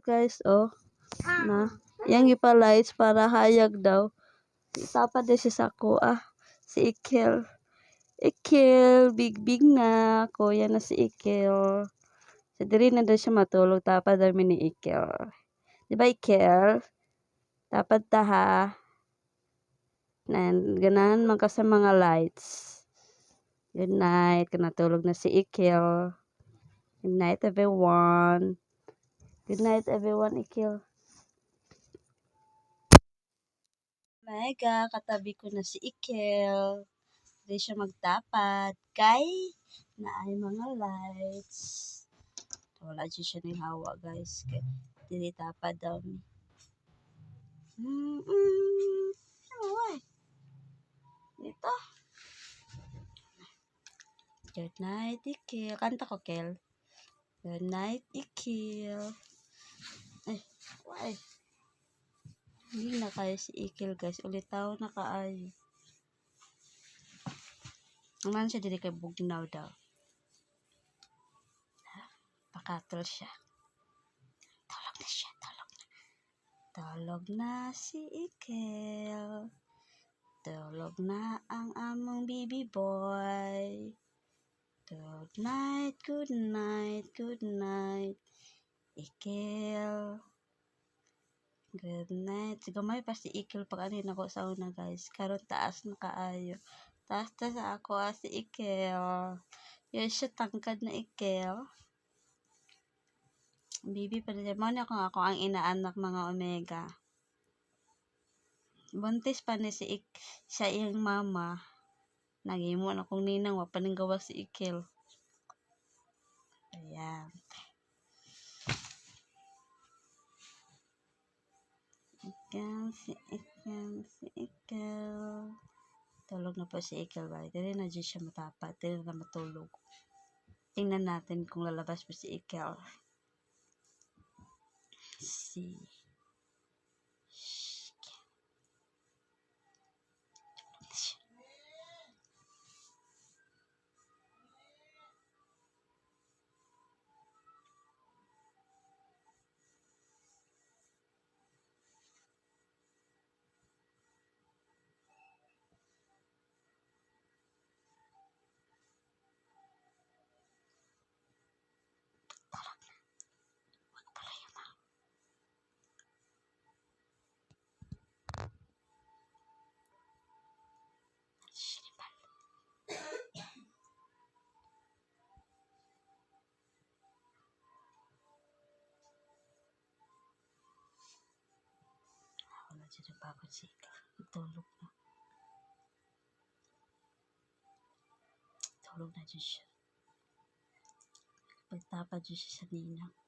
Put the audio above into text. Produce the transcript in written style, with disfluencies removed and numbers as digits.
guys, oh. Na. Yang ipalights para hayag daw. Itapad din siya sa kuha. Si Ikil. Ikil, big na. Kuya na si Ikil. So, diri na daw siya matulog. Tapad namin ni Ikil. Diba, Ikil? Tapad ta ha. Ganahan man ka sa mga lights. Good night. Natulog na si Ikil. Good night, everyone. Good night, everyone, Ikil. Mega, katabi ko na si Ikil. Hindi siya magtapad. Kay, na ay mga lights. Wala siya ni hawa, guys. Kaya, hindi tapad daw. Ito. Good night, Ikil. Kanta ko, Kel. Good night, Ikil. Ay, why? Hindi na kayo si Ikil, guys. Ulitaw na kaayo. Naman siya dili kay bugnaw daw. Pakatol siya. Tulog na siya, tulog na. Tulog na si Ikil. Tulog na ang among baby boy. Good night, good night, good night. Ikil. Good night. Gamay pa si Ikil pag ano yun ako sa una, guys. Karon taas na kaayo. Taas na sa ako si Ikil. Yun siya tangkad na Ikil. Baby pa rin. Muna kung ako ang inaanak mga Omega. Buntis pa ni sa iyang mama. Nagimo na kong ninang wapaninggawa si Ikil. Ayan. Si Ikil. Tulog na po si Ikil. Dili na dyan siya matapat. Dili na matulog. Tingnan natin kung lalabas po si Ikil. Wala dyan ang pagod si Ikil. Tulog na. Tulog na dyan siya. Pagtapad dyan siya sa ninang.